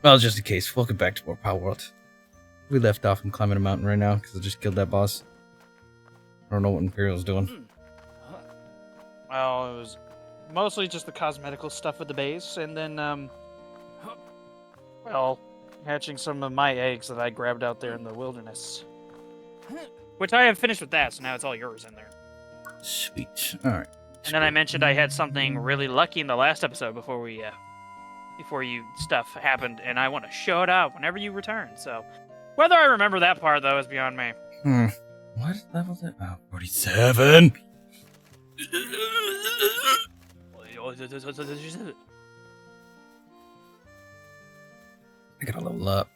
Well, just in case, welcome back to more Palworld. We left off and climbing a mountain right now because I just killed that boss. I don't know what Imperial's doing. Well, it was mostly just the cosmetical stuff at the base, and then, well, hatching some of my eggs that I grabbed out there in the wilderness. Which I have finished with that, so now it's all yours in there. Sweet. Alright. And then I mentioned I had something really lucky in the last episode before you stuff happened, and I want to show it out whenever you return, so... Whether I remember that part, though, is beyond me. What level is it? Oh, 47! I gotta level up.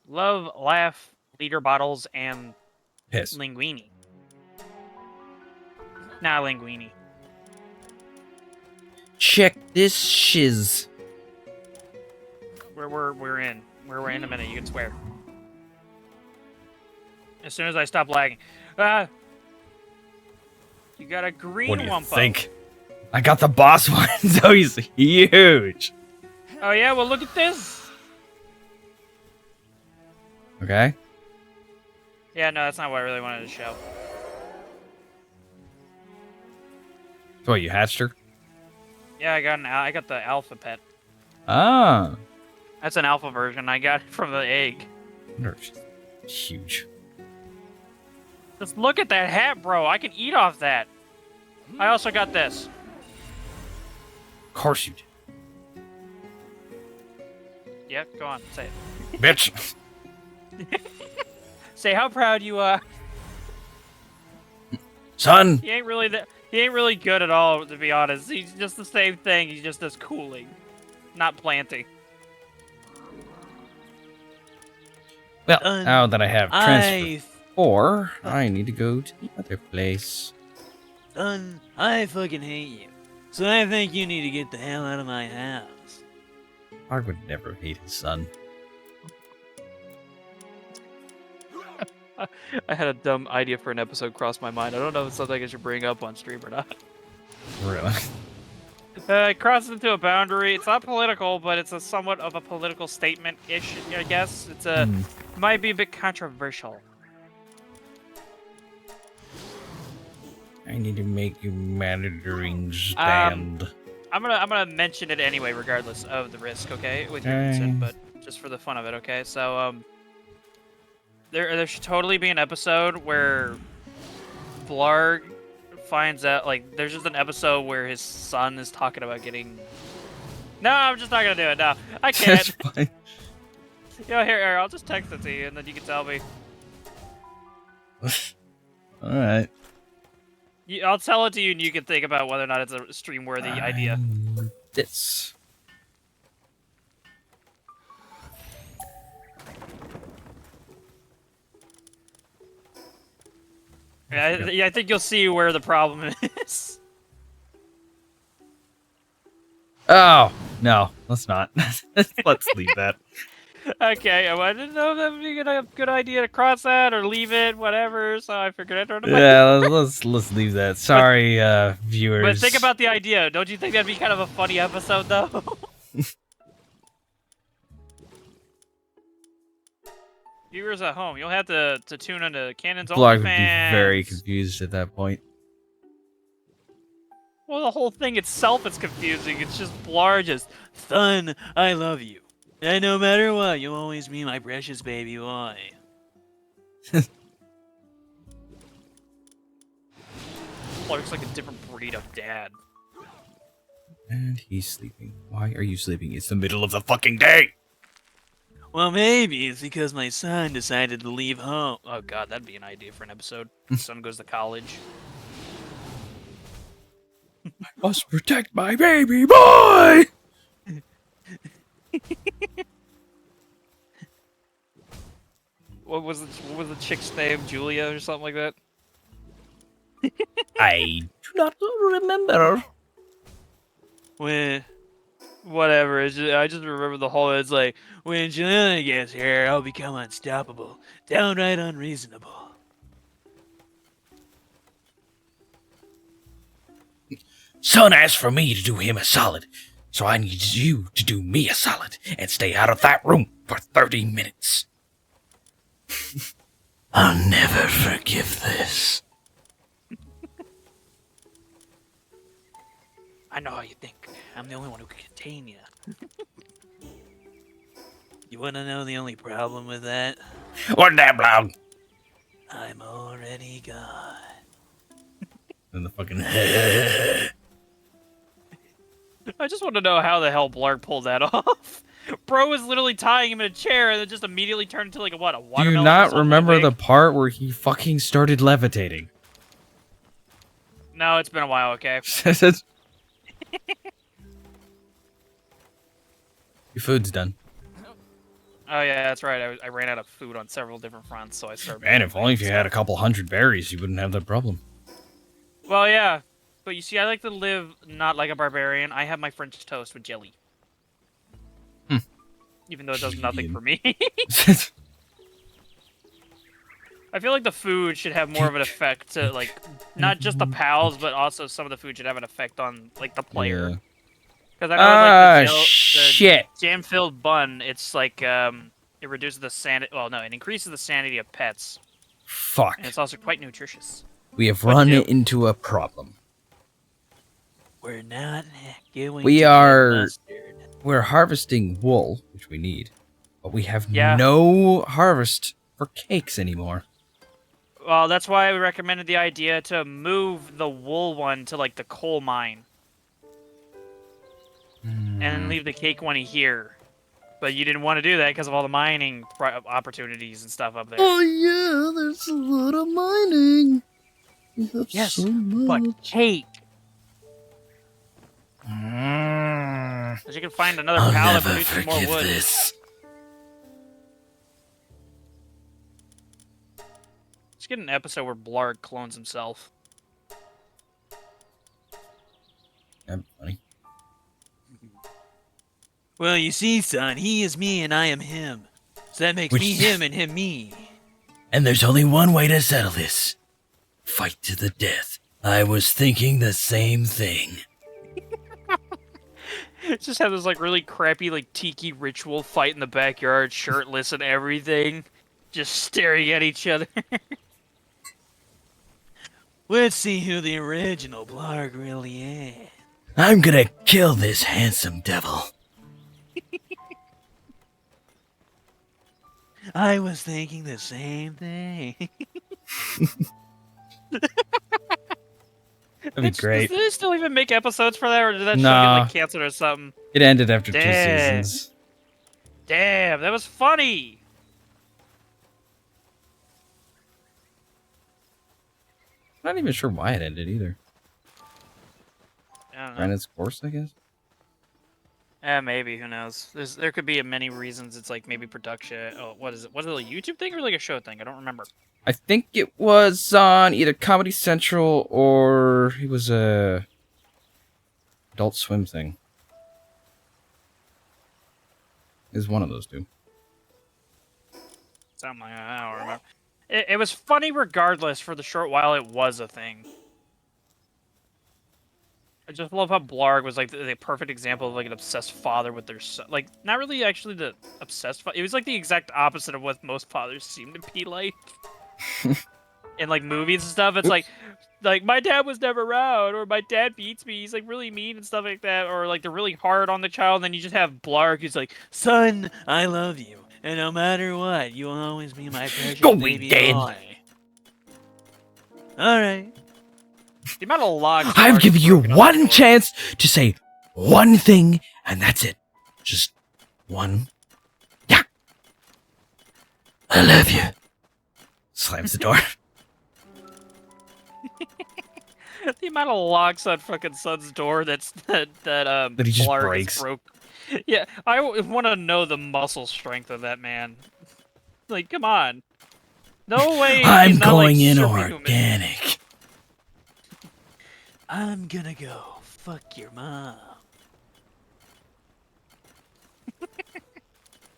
Love, laugh, liter bottles, and... Piss. Linguini. Nah, linguini. Check this shiz. We're in. We're in a minute, you can swear. As soon as I stop lagging. You got a green What do you Wumpo. think? I got the boss one, so he's huge. Oh yeah, well look at this. Okay. Yeah, no, that's not what I really wanted to show. So what, you hatched her? Yeah, I got the alpha pet. Ah. That's an alpha version. I got it from the egg. Huge. Just look at that hat, bro. I can eat off that. I also got this. Of course you did. Yeah, go on, say it. Bitch. Say how proud you are. Son. He ain't really good at all, to be honest. He's just the same thing. He's just this cooling, not planting. Well, now that I have transfer 4, I need to go to the other place. Son, I fucking hate you. So I think you need to get the hell out of my house. Arg would never hate his son. I had a dumb idea for an episode cross my mind. I don't know if it's something I should bring up on stream or not. Really? It crosses into a boundary. It's not political, but it's a somewhat of a political statement-ish, I guess. It's might be a bit controversial. I need to make you monitoring stand. I'm gonna mention it anyway, regardless of the risk, okay? With your consent, but just for the fun of it, okay? So, there should totally be an episode where Blarg finds out, like, there's just an episode where his son is talking about getting... No, I'm just not gonna do it, no. I can't. That's fine. Yo, here, I'll just text it to you, and then you can tell me. Alright. I'll tell it to you, and you can think about whether or not it's a stream-worthy idea. This. Yeah, I think you'll see where the problem is. Oh, no, let's not. Let's leave that. Okay, I didn't know if that would be a good idea to cross that or leave it, whatever, so I figured I'd turn it back. Yeah, let's leave that. Sorry, viewers. But think about the idea. Don't you think that'd be kind of a funny episode, though? Viewers at home, you'll have to tune into Cannon's Vlog would be OnlyFans. very confused at that point. Well, the whole thing itself is confusing. It's just Blarg just, Son, I love you. And no matter what, you'll always be my precious baby boy. Blarg's like a different breed of dad. And he's sleeping. Why are you sleeping? It's the middle of the fucking day! Well, maybe it's because my son decided to leave home. Oh god, that'd be an idea for an episode. His son goes to college. I must protect my baby boy! What was the chick's name? Julia or something like that? I do not remember. When Whatever. I just remember the whole. It's like, When Juliana gets here, I'll become unstoppable, downright unreasonable. Son asked for me to do him a solid, so I need you to do me a solid and stay out of that room for 30 minutes. I'll never forgive this. I know how you think. I'm the only one who can contain you. You wanna know the only problem with that? What that blow? I'm already gone. And the fucking I just want to know how the hell Blarg pulled that off. Bro was literally tying him in a chair and then just immediately turned into like a what? A Do watermelon? you or not something remember big? the part where he fucking started levitating? No, it's been a while. Okay. Your food's done. Oh yeah, that's right. I ran out of food on several different fronts, so I started. Man, if only if you had a couple hundred berries, you wouldn't have that problem. Well, yeah, but you see, I like to live not like a barbarian. I have my French toast with jelly. Even though it does nothing for me. I feel like the food should have more of an effect to, like, not just the pals, but also some of the food should have an effect on, like, the player. Yeah. Because I know, like, the shit. jam-filled bun, it's like, it reduces the sanity. Well, no, it increases the sanity of pets. Fuck. And it's also quite nutritious. We have run into a problem. We're not going We to are- get mustard. We're harvesting wool, which we need, but we have Yeah. no harvest for cakes anymore. Well, that's why we recommended the idea to move the wool one to, like, the coal mine. And leave the cake one here. But you didn't want to do that because of all the mining opportunities and stuff up there. Oh yeah, there's a lot of mining. Yes, but cake. Because you can find another I'll pal that never produces more forgive wood. this. Let's get an episode where Blarg clones himself. That'd be funny. Well, you see, son, he is me and I am him. So that makes Which- me him and him me. And there's only one way to settle this. Fight to the death. I was thinking the same thing. Just have this like really crappy like tiki ritual fight in the backyard, shirtless and everything, just staring at each other. Let's see who the original Blarg really is. I'm gonna kill this handsome devil. I was thinking the same thing. That'd be great. Did they still even make episodes for that, or did that show Nah. get like canceled or something? It ended after 2 Damn. seasons. Damn, that was funny. Not even sure why it ended either. I don't know. Ran its course, I guess. Maybe, who knows? There could be many reasons. It's like maybe production. Oh, what is it? Was it a YouTube thing or like a show thing? I don't remember. I think it was on either Comedy Central or it was a Adult Swim thing. It was one of those two. Something like that. I don't remember. It was funny regardless for the short while it was a thing. I just love how Blarg was like the perfect example of like an obsessed father with their son. Like, not really actually the obsessed father. It was like the exact opposite of what most fathers seem to be like. In like movies and stuff, it's like my dad was never around, or my dad beats me. He's like really mean and stuff like that, or like they're really hard on the child. And then you just have Blarg who's like, Son, I love you. And no matter what, you will always be my precious Go baby Dad. boy. Alright. the amount of logs. I've Blarg given has you broken on one the floor. chance to say one thing, and that's it. Just one. Yeah. I love you. Slams the door. The amount of locks on fucking Son's door that That he just Blarg has breaks. broke. Yeah, I want to know the muscle strength of that man. Like, come on. No way. I'm he's not, going like, in superhuman. organic. I'm gonna go fuck your mom.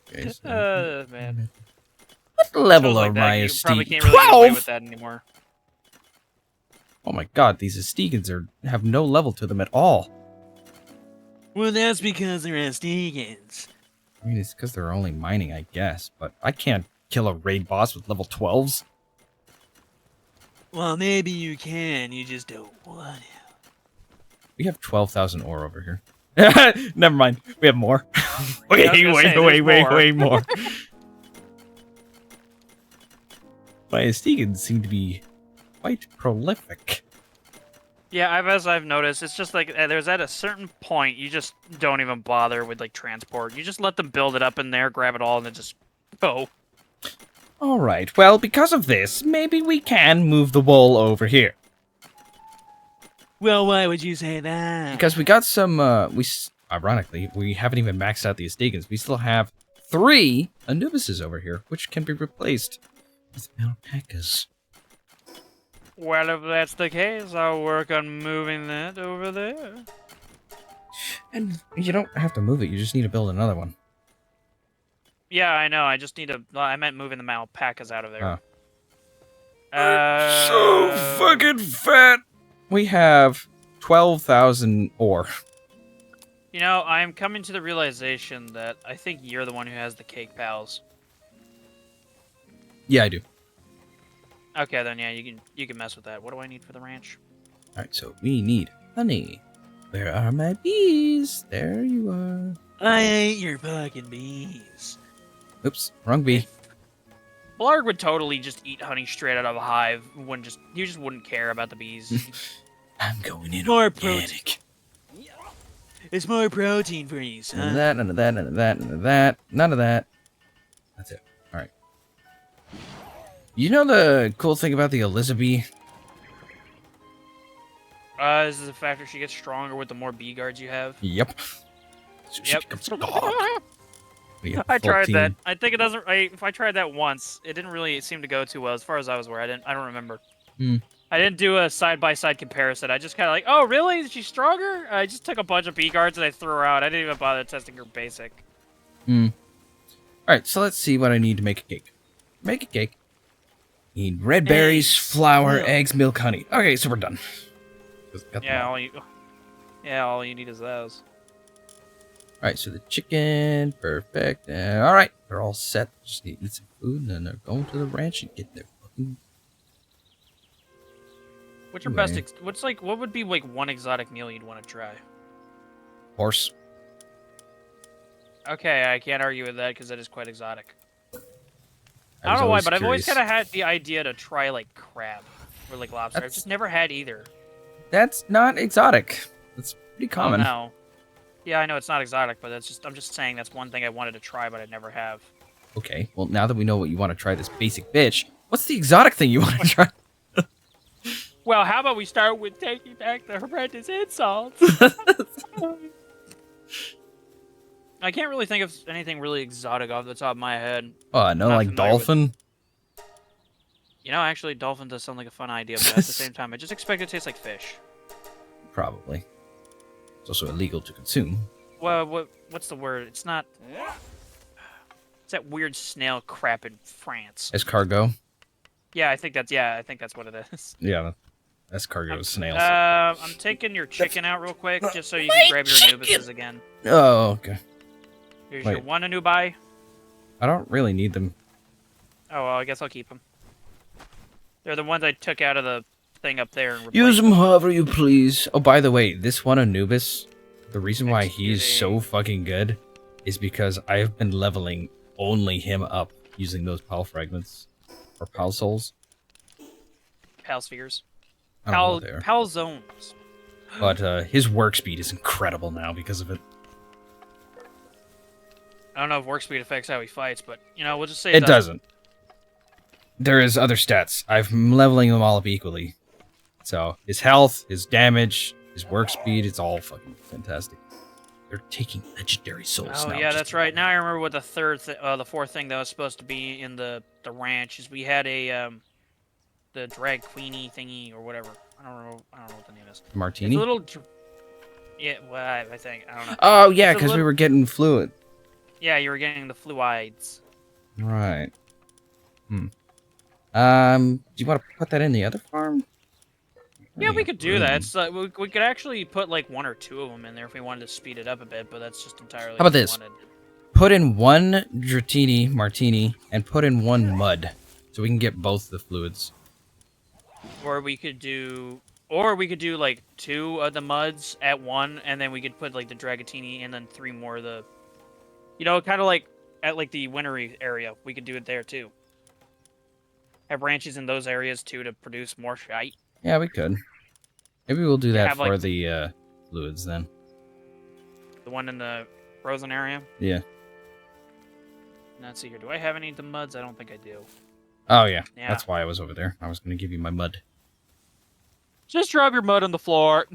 Okay, so Man. what level Shows like are that, my you probably esteem? can't really get away with 12. that anymore. Oh my god, these Astegans have no level to them at all. Well, that's because they're Astegans. I mean, it's because they're only mining, I guess. But I can't kill a raid boss with level 12s. Well, maybe you can, you just don't want to. We have 12,000 ore over here. Never mind. We have more. way more. My Astegans seem to be quite prolific. Yeah, as I've noticed, it's just like there's at a certain point you just don't even bother with like transport. You just let them build it up in there, grab it all, and then just go. All right. Well, because of this, maybe we can move the wall over here. Well, why would you say that? Because we got some. Ironically, we haven't even maxed out the Astegans. We still have 3 Anubises over here, which can be replaced with alpacas. Well, if that's the case, I'll work on moving that over there. And you don't have to move it. You just need to build another one. Yeah, I know. I just need to. I meant moving the alpacas out of there. Oh. I'm so fucking fat. We have 12,000 ore. You know, I'm coming to the realization that I think you're the one who has the cake pals. Yeah, I do. Okay, then yeah, you can mess with that. What do I need for the ranch? All right, so we need honey. Where are my bees? There you are. I hate your fucking bees. Oops, wrong bee. Blarg would totally just eat honey straight out of a hive. You just wouldn't care about the bees. I'm going in More organic. It's more protein for you, son. None of that, none of that, none of that, none of that, none of that. That's it. All right. You know the cool thing about the Elizabeth? Is the fact that she gets stronger with the more bee guards you have? Yep. So she becomes a dog. I tried that. I think it doesn't. If I tried that once, it didn't really seem to go too well. As far as I was aware, I don't remember. I didn't do a side-by-side comparison. I just kind of like, oh, really? Is she stronger? I just took a bunch of bee guards and I threw her out. I didn't even bother testing her basic. All right, so let's see what I need to make a cake. Make a cake. Need red berries, flour, eggs, milk, honey. Okay, so we're done. Yeah, all you need is those. All right, so the chicken, perfect. All right, they're all set. Just need to eat some food, and then they're going to the ranch and get their fucking. What's your best? What would be like one exotic meal you'd want to try? Horse. Okay, I can't argue with that because that is quite exotic. I don't know why, but I've always kind of had the idea to try like crab or like lobster. I've just never had either. That's not exotic. That's pretty common. Oh, no. Yeah, I know it's not exotic, but I'm just saying that's one thing I wanted to try, but I never have. Okay, well now that we know what you want to try, this basic bitch, what's the exotic thing you want to try? Well, how about we start with taking back the horrendous insults? I can't really think of anything really exotic off the top of my head. Oh, no, like dolphin? You know, actually, dolphin does sound like a fun idea, but at the same time, I just expect it to taste like fish. Probably. It's also illegal to consume. Well, what's the word? It's not... It's that weird snail crap in France. Escargot? Yeah, I think that's what it is. Yeah, escargot is snails. I'm taking your chicken out real quick, just so you can grab your Anubises again. Oh, okay. Here's your one Anubi. I don't really need them. Oh, well, I guess I'll keep them. They're the ones I took out of the thing up there. And use them however you please. Oh, by the way, this one Anubis, the reason why he's so fucking good is because I've been leveling only him up using those Pal Fragments. Or Pal Souls. Pal Spheres. Pal Zones. But his work speed is incredible now because of it. I don't know if work speed affects how he fights, but, you know, we'll just say it doesn't. There is other stats. I'm leveling them all up equally. So, his health, his damage, his work speed, it's all fucking fantastic. They're taking legendary souls now. Oh, yeah, that's right. Now I remember what the fourth thing that was supposed to be in the ranch is we had a, the drag queenie thingy or whatever. I don't know what the name is. Martini? It's a little... Yeah, well, I think. I don't know. Oh, yeah, because we were getting fluid. Yeah, you were getting the fluides. Right. Do you want to put that in the other farm? Yeah, we have could do room. that. It's, we could actually put like 1 or 2 of them in there if we wanted to speed it up a bit, but that's just entirely How about what we this? wanted. Put in 1 Dratini Martini and put in 1 mud, so we can get both the fluids. Or we could do like 2 of the muds at 1, and then we could put like the Dragatini and then 3 more of the, kind of like at like the Wintery area. We could do it there too. Have branches in those areas too to produce more shite. Yeah, we could. Maybe we'll do You that have, for like- the fluids then. The one in the frozen area. Yeah. Let's see here. Do I have any of the muds? I don't think I do. Oh, yeah. Yeah. That's why I was over there. I was going to give you my mud. Just drop your mud on the floor.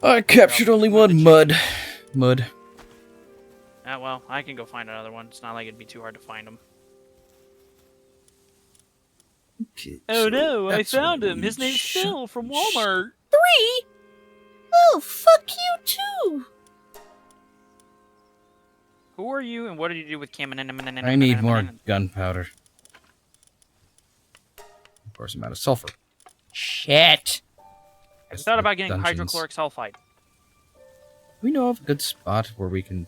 I captured only 1 mud. Mud. Ah, well, I can go find another one. It's not like it'd be too hard to find them. Okay, Oh so no, I that's what found him. need. His name's Shut- Phil from Walmart. 3? Oh, fuck you too. Who are you and what did you do with Cam? I need more gunpowder. Of course, I'm out of sulfur. Shit. I thought about getting Dungeons. hydrochloric sulfide. Do we know of a good spot where we can...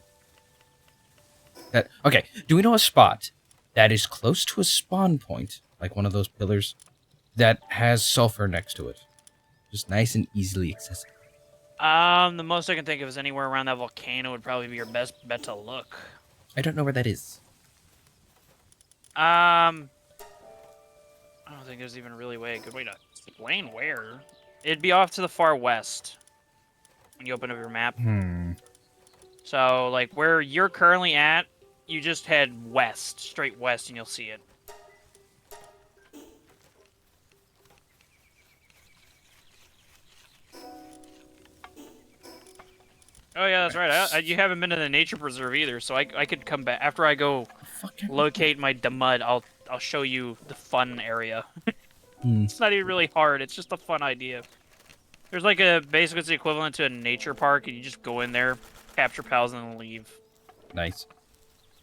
Okay, do we know a spot that is close to a spawn point, like one of those pillars, that has sulfur next to it? Just nice and easily accessible. The most I can think of is anywhere around that volcano would probably be your best bet to look. I don't know where that is. I don't think there's even really a good way to explain where. It'd be off to the far west when you open up your map. So, like, where you're currently at, you just head west, straight west, and you'll see it. Oh yeah, that's right. You haven't been to the nature preserve either, so I could come back after I go locate my mud. I'll show you the fun area. It's not even really hard. It's just a fun idea. There's like basically it's the equivalent to a nature park, and you just go in there, capture pals, and then leave. Nice.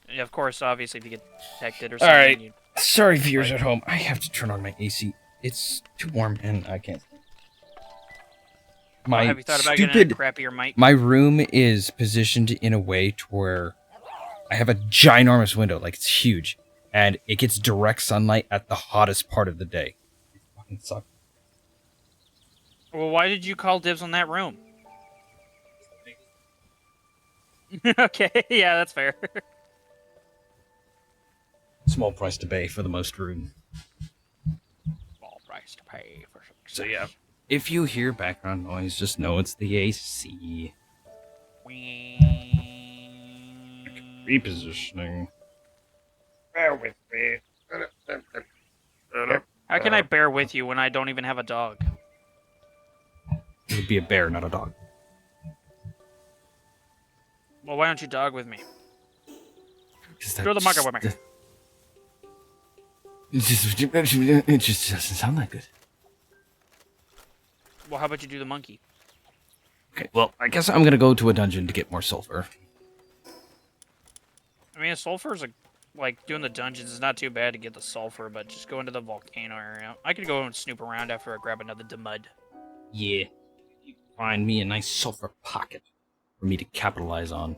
And of course, obviously, if you get detected or something. Alright. Sorry, viewers at home. I have to turn on my AC. It's too warm, and I can't. My have you thought about stupid... getting a crappier mic? My room is positioned in a way to where I have a ginormous window, like it's huge, and it gets direct sunlight at the hottest part of the day. It fucking sucks. Well, why did you call dibs on that room? Okay, yeah, that's fair. Small price to pay for the most room. Small price to pay for some. So yeah, if you hear background noise, just know it's the AC. Repositioning. Bear with me. How can I bear with you when I don't even have a dog? It would be a bear, not a dog. Well, why don't you dog with me? That Throw the mic away, Mike. It just doesn't sound that good. Well, how about you do the monkey? Okay, well, I guess I'm gonna go to a dungeon to get more sulfur. I mean, sulfur's like doing the dungeons is not too bad to get the sulfur, but just go into the volcano area. I could go and snoop around after I grab another mud. Yeah. You find me a nice sulfur pocket for me to capitalize on.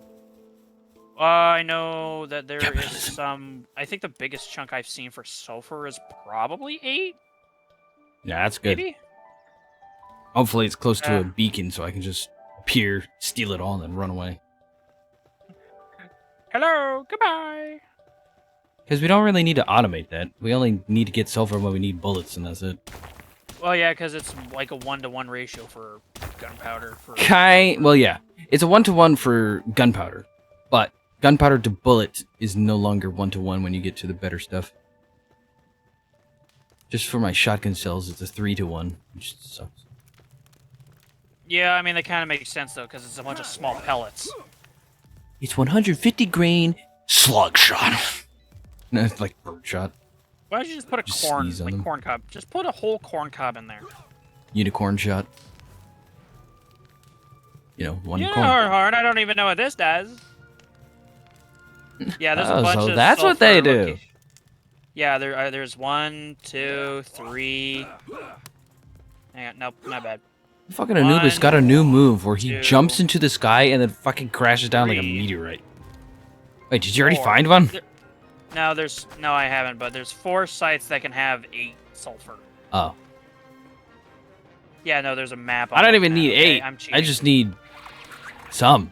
I know that there is Capitalism. some. I think the biggest chunk I've seen for sulfur is probably 8. Yeah, that's good. Maybe. Hopefully it's close to a beacon so I can just appear, steal it all, and then run away. Hello. Goodbye. Because we don't really need to automate that. We only need to get sulfur when we need bullets, and that's it. Well, yeah, because it's like a 1-to-1 ratio for gunpowder. Well, yeah. It's a 1-to-1 for gunpowder. But gunpowder to bullet is no longer 1-to-1 when you get to the better stuff. Just for my shotgun shells, it's a 3-to-1, which sucks. Yeah, I mean, that kind of makes sense, though, because it's a bunch of small pellets. It's 150 grain slug shot. No, it's like bird shot. Why don't you just put a Just corn, sneeze on like them. corn cob? Just put a whole corn cob in there. Unicorn shot. You know, one Yeah, corn. hard. I don't even know what this does. Yeah, there's a Oh, bunch so of that's what they sulfur do. Yeah, there's 1, 2, 3, Hang on, nope, my bad. Fucking Anubis got a new move where he 2, jumps into the sky and then fucking crashes down like a 3, meteorite. Wait, did you already 4. find one? No, I haven't, but there's 4 sites that can have 8 sulfur. Oh. Yeah, no, there's a map. I don't even need okay? 8. I'm I cheating. just need some.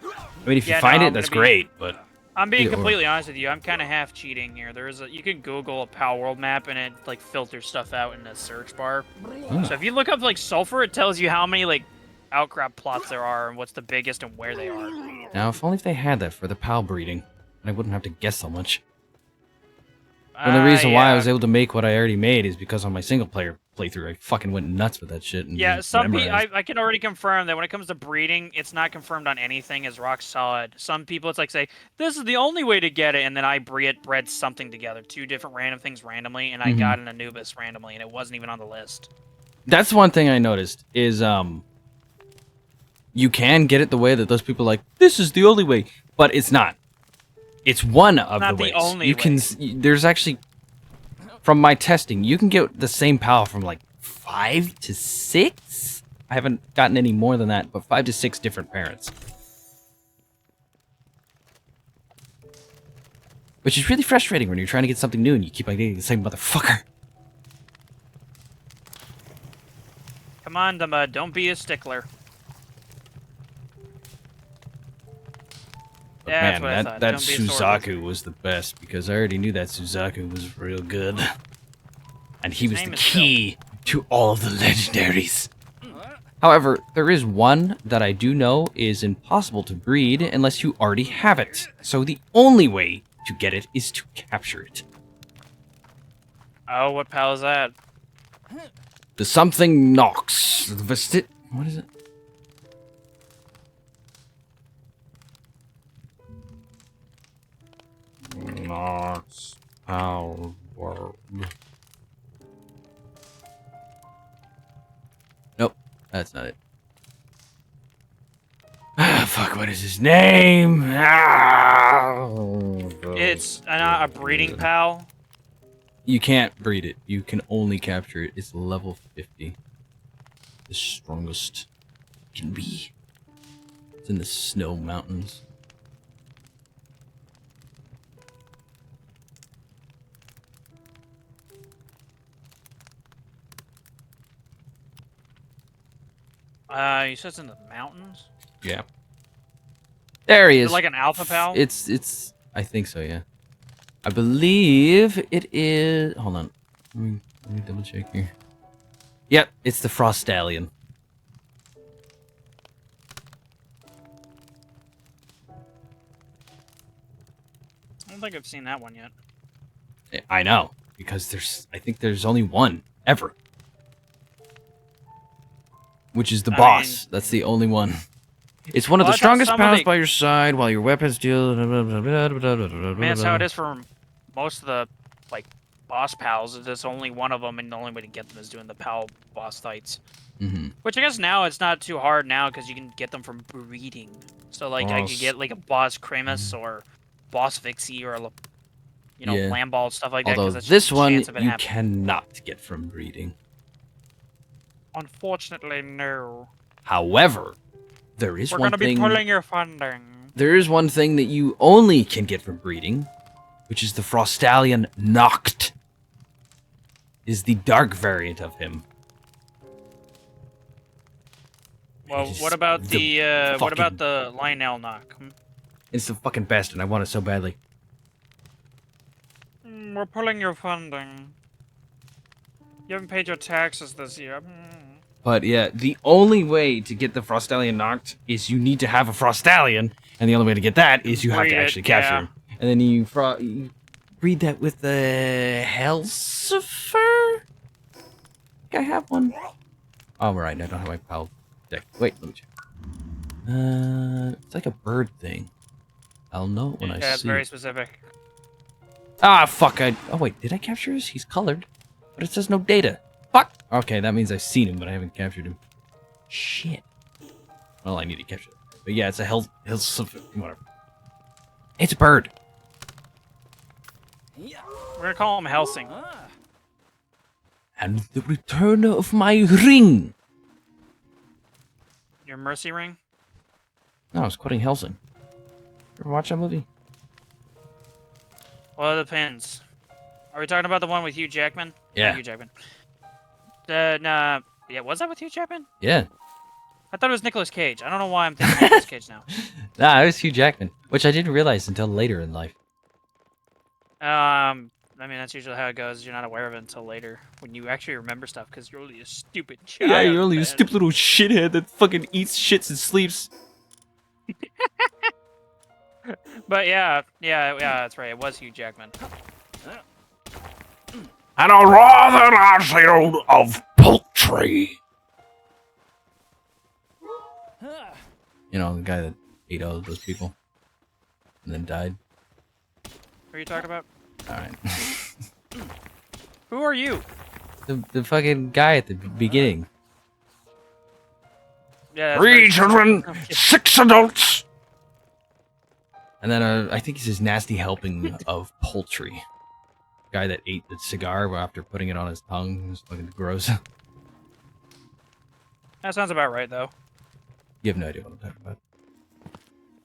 I mean, if you Yeah, find no, it, I'm that's gonna be- great, but... I'm being Either or. completely honest with you. I'm kind of half cheating here. You can Google a Palworld map and it like filters stuff out in the search bar. Oh. So if you look up like sulfur, it tells you how many like outcrop plots there are and what's the biggest and where they are. Now, if only if they had that for the pal breeding, then I wouldn't have to guess so much. The Ah, only reason why I yeah. was able to make what I already made is because on my single-player playthrough, I fucking went nuts with that shit. And Yeah, just some people, memorized. I can already confirm that when it comes to breeding, it's not confirmed on anything as rock solid. Some people, it's like say, this is the only way to get it, and then I bred something together, 2 different random things randomly, and I got an Anubis randomly, and it wasn't even on the list. That's one thing I noticed is you can get it the way that those people are like, this is the only way, but it's not. It's one of Not the the ways. only You can way. there's actually from my testing, you can get the same pal from like 5 to 6. I haven't gotten any more than that, but 5 to 6 different parents. Which is really frustrating when you're trying to get something new and you keep on getting the same motherfucker. Come on, Dumba, don't be a stickler. But Yeah, that's man, what I thought. that Don't be a sword Suzaku was the best because I already knew that Suzaku was real good. And he His was the name is key to all of the legendaries. However, there is one that I do know is impossible to breed unless you already have it. So the only way to get it is to capture it. Oh, what pal is that? The something Nox. The Vestit. What is it? Nox Palworld. Nope, that's not it. Ah, fuck, what is his name? It's a breeding pal. You can't breed it. You can only capture it. It's level 50. The strongest it can be. It's in the snow mountains. You said it's in the mountains? Yeah. There he Is is. it like an alpha pal? It's I think so, yeah. I believe it is. Hold on. Let me double check here. Yep, it's the Frost Stallion. I don't think I've seen that one yet. I know, because I think there's only one ever. Which is the I boss. mean- That's the only one. It's one of Well, the I thought strongest some of pals the- by your side while your weapons deal. I mean, that's how it is for most of the, like, boss pals. There's only one of them, and the only way to get them is doing the pal boss fights. Mm-hmm. Which I guess now it's not too hard now, because you can get them from breeding. So, like, I could Boss. get, like, a boss Kramus or boss Vixie or, you know, Yeah. Lamball, stuff like that. Although 'cause that's this just a one chance of it you happening. cannot get from breeding. Unfortunately, no. However, there is We're one gonna be thing. pulling your funding. There is one thing that you only can get from breeding, which is the Frostallion Noct. Is the dark variant of him. Well, It is what about what about fucking- the Lionel knock? It's the fucking best, and I want it so badly. We're pulling your funding. You haven't paid your taxes this year. But yeah, the only way to get the Frostallion Noct is you need to have a Frostallion, and the only way to get that is you have Breed to it, actually capture yeah. him. And then you breed that with the Helsifer? I think I have one. Oh, right, I don't have my pal deck. Wait, let me check. It's like a bird thing. I'll know it when I Yeah, it's see very it. specific. Ah, fuck, oh wait, did I capture his? He's colored. But it says no data. Fuck! Okay, that means I've seen him, but I haven't captured him. Shit. Well, I need to capture him. But yeah, it's a whatever. It's a bird. We're gonna call him Helsing. And the return of my ring. Your mercy ring? No, I was quoting Helsing. Ever watch that movie? Well, it depends. Are we talking about the one with Hugh Jackman? Yeah. Not Hugh Jackman. Nah. Yeah, was that with Hugh Jackman? Yeah. I thought it was Nicolas Cage. I don't know why I'm thinking Nicolas Cage now. Nah, it was Hugh Jackman, which I didn't realize until later in life. I mean, that's usually how it goes. You're not aware of it until later, when you actually remember stuff, because you're only a stupid child. Yeah, you're only a man. stupid little shithead that fucking eats, shits, and sleeps. But yeah, that's right. It was Hugh Jackman. And a rather large field of poultry. You know, the guy that ate all of those people and then died. Who are you talking about? Alright. Who are you? the fucking guy at the beginning. Yeah. that's 3 very- children, 6 adults. And then I think he's his nasty helping of poultry. Guy that ate the cigar after putting it on his tongue. It was fucking gross. That sounds about right, though. You have no idea what I'm talking about.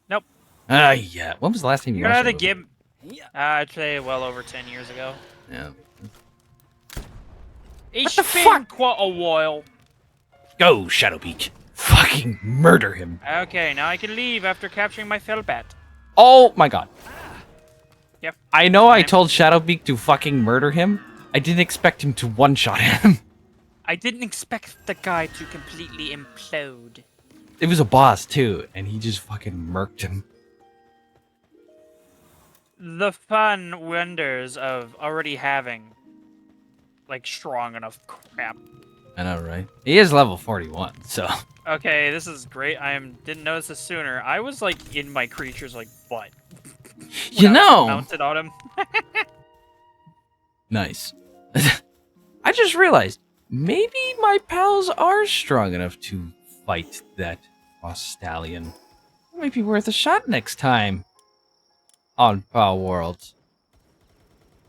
Nope. Yeah. When was the last time you You're watched gonna have that to movie? give. I'd say well over 10 years ago. Yeah. It's the been fuck? quite a while. Go, Shadowpeak. Fucking murder him. Okay, now I can leave after capturing my Felbat. Oh my god. Yep. I know I Same. told Shadowpeak to fucking murder him. I didn't expect him to one-shot him. I didn't expect the guy to completely implode. It was a boss, too, and he just fucking murked him. The fun wonders of already having, like, strong enough crap. I know, right? He is level 41, so... Okay, this is great. Didn't notice this sooner. I was, like, in my creature's, like, butt. You when I was know! mounted on him. Nice. I just realized, maybe my pals are strong enough to fight that Frost Stallion. It might be worth a shot next time. On Palworld.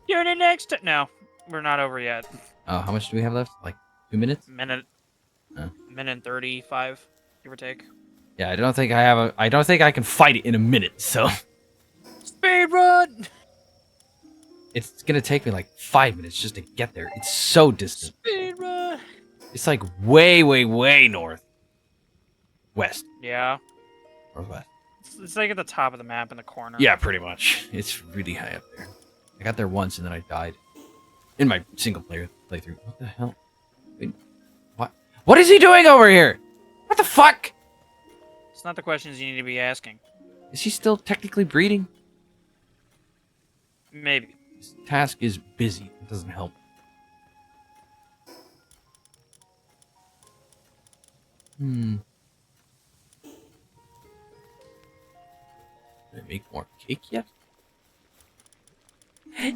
Tune in next No, we're not over yet. Oh, how much do we have left? Like 2 minutes? Minute and 35, give or take. Yeah, I don't think I can fight it in a minute, so Speed run! it's gonna take me like 5 minutes just to get there. It's so distant. Speed run! It's like way, way, way north. West. Yeah. Northwest. It's like at the top of the map in the corner. Yeah, pretty much. It's really high up there. I got there once and then I died. In my single player playthrough. What the hell? Wait, what? What is he doing over here? What the fuck? It's not the questions you need to be asking. Is he still technically breeding? Maybe. His task is busy. It doesn't help. Did I make more cake yet?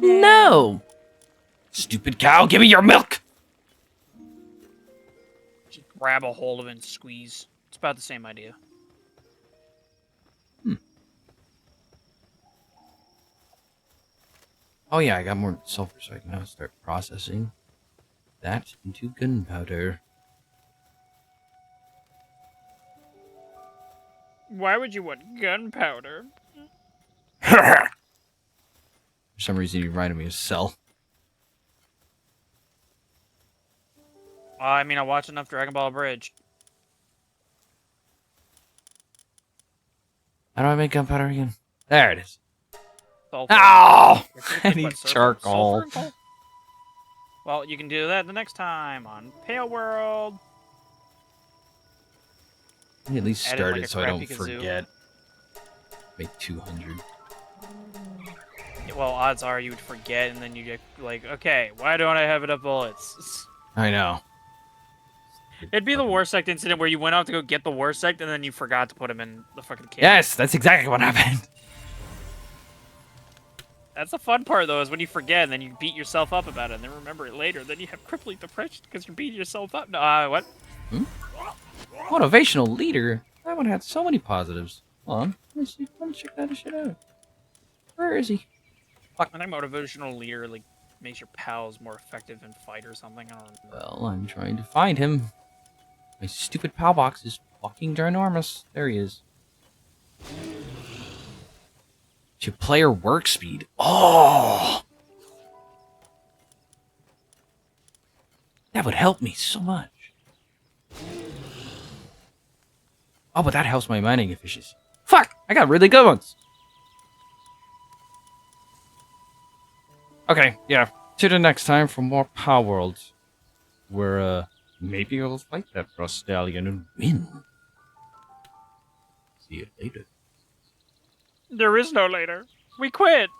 No! Stupid cow, give me your milk! Just grab a hold of it and squeeze. It's about the same idea. Oh yeah, I got more sulfur, so I can now start processing that into gunpowder. Why would you want gunpowder? For some reason, you reminded me of Cell. I mean, I watched enough Dragon Ball Bridge. How do I make gunpowder again? There it is. Sulfur. Oh! I What, need sulfur? charcoal. Sulfur and coal? Well, you can do that the next time on Palworld. Let me at least Add in, start like, it a so I don't crappy kazoo. forget. Make 200. Well, odds are you would forget, and then you get like, okay, why don't I have enough bullets? I know. It'd be the Warsect incident where you went out to go get the Warsect, and then you forgot to put him in the fucking can. Yes, that's exactly what happened. That's the fun part, though, is when you forget, and then you beat yourself up about it, and then remember it later. Then you have crippling depression because you're beating yourself up. No, what? Motivational leader? That one had so many positives. Hold on. Let me see. Let me check that shit out. Where is he? I think motivational leader like makes your pals more effective in fight or something. I don't know. Well, I'm trying to find him. My stupid pal box is fucking ginormous. There he is. To player work speed. Oh! That would help me so much. Oh, but that helps my mining efficiency. Fuck! I got really good ones. Okay, yeah. Tune in next time for more Palworld. Where, maybe I'll fight that frost stallion and win. See you later. There is no later. We quit.